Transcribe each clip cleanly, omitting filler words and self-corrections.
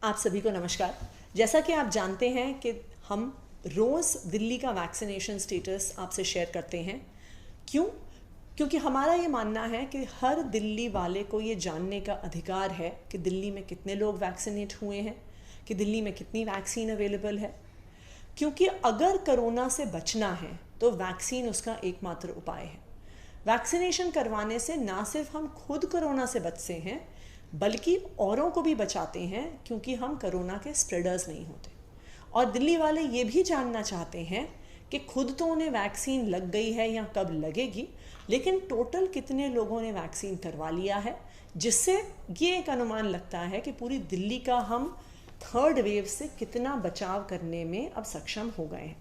आप सभी को नमस्कार। जैसा कि आप जानते हैं कि हम रोज़ दिल्ली का वैक्सीनेशन स्टेटस आपसे शेयर करते हैं। क्यों? क्योंकि हमारा ये मानना है कि हर दिल्ली वाले को ये जानने का अधिकार है कि दिल्ली में कितने लोग वैक्सीनेट हुए हैं, कि दिल्ली में कितनी वैक्सीन अवेलेबल है। क्योंकि अगर कोरोना से बचना है तो वैक्सीन उसका एकमात्र उपाय है। वैक्सीनेशन करवाने से ना सिर्फ हम खुद कोरोना से बचते हैं बल्कि औरों को भी बचाते हैं, क्योंकि हम कोरोना के स्प्रेडर्स नहीं होते। और दिल्ली वाले ये भी जानना चाहते हैं कि खुद तो उन्हें वैक्सीन लग गई है या कब लगेगी, लेकिन टोटल कितने लोगों ने वैक्सीन करवा लिया है, जिससे ये एक अनुमान लगता है कि पूरी दिल्ली का हम थर्ड वेव से कितना बचाव करने में अब सक्षम हो गए हैं।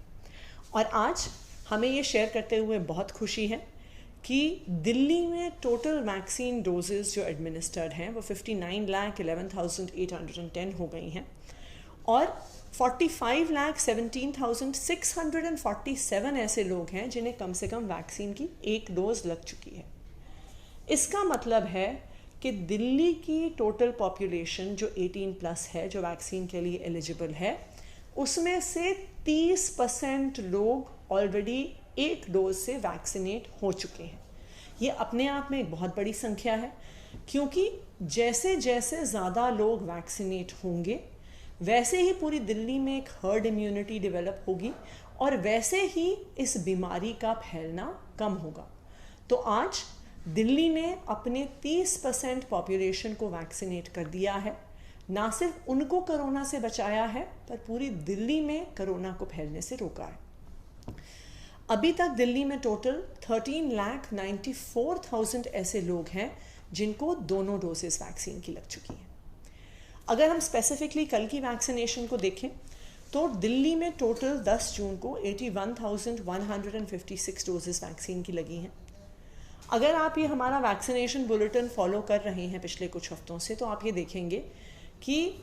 और आज हमें ये शेयर करते हुए बहुत खुशी है कि दिल्ली में टोटल वैक्सीन डोजेस जो एडमिनिस्टर्ड हैं वो 59,11,810 हो गई हैं और 45,17,647 ऐसे लोग हैं जिन्हें कम से कम वैक्सीन की एक डोज लग चुकी है। इसका मतलब है कि दिल्ली की टोटल पॉपुलेशन जो 18+ है, जो वैक्सीन के लिए एलिजिबल है, उसमें से 30% लोग ऑलरेडी एक डोज से वैक्सीनेट हो चुके हैं। ये अपने आप में एक बहुत बड़ी संख्या है, क्योंकि जैसे जैसे ज़्यादा लोग वैक्सीनेट होंगे वैसे ही पूरी दिल्ली में एक हर्ड इम्यूनिटी डेवलप होगी और वैसे ही इस बीमारी का फैलना कम होगा। तो आज दिल्ली ने अपने 30% पॉपुलेशन को वैक्सीनेट कर दिया है। ना सिर्फ उनको कोरोना से बचाया है पर पूरी दिल्ली में कोरोना को फैलने से रोका है। अभी तक दिल्ली में टोटल 13,94,000 ऐसे लोग हैं जिनको दोनों डोजेस वैक्सीन की लग चुकी हैं। अगर हम स्पेसिफिकली कल की वैक्सीनेशन को देखें तो दिल्ली में टोटल 10 जून को 81,156 डोजेस वैक्सीन की लगी हैं। अगर आप ये हमारा वैक्सीनेशन बुलेटिन फॉलो कर रहे हैं पिछले कुछ हफ्तों से, तो आप ये देखेंगे कि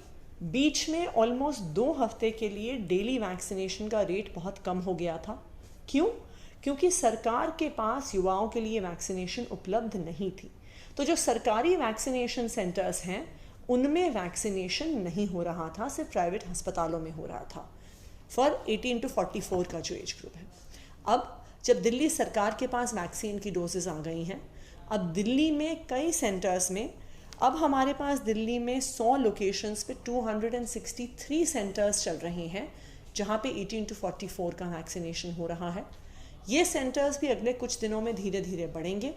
बीच में ऑलमोस्ट 2 हफ्ते के लिए डेली वैक्सीनेशन का रेट बहुत कम हो गया था। क्यों? क्योंकि सरकार के पास युवाओं के लिए वैक्सीनेशन उपलब्ध नहीं थी। तो जो सरकारी वैक्सीनेशन सेंटर्स हैं उनमें वैक्सीनेशन नहीं हो रहा था, सिर्फ प्राइवेट अस्पतालों में हो रहा था फॉर 18 to 44 का जो एज ग्रुप है। अब जब दिल्ली सरकार के पास वैक्सीन की डोजेज़ आ गई हैं, अब दिल्ली में कई सेंटर्स में, अब हमारे पास दिल्ली में 100 लोकेशंस पे 263 सेंटर्स चल रहे हैं जहाँ पे 18 to 44 का वैक्सीनेशन हो रहा है। ये सेंटर्स भी अगले कुछ दिनों में धीरे धीरे बढ़ेंगे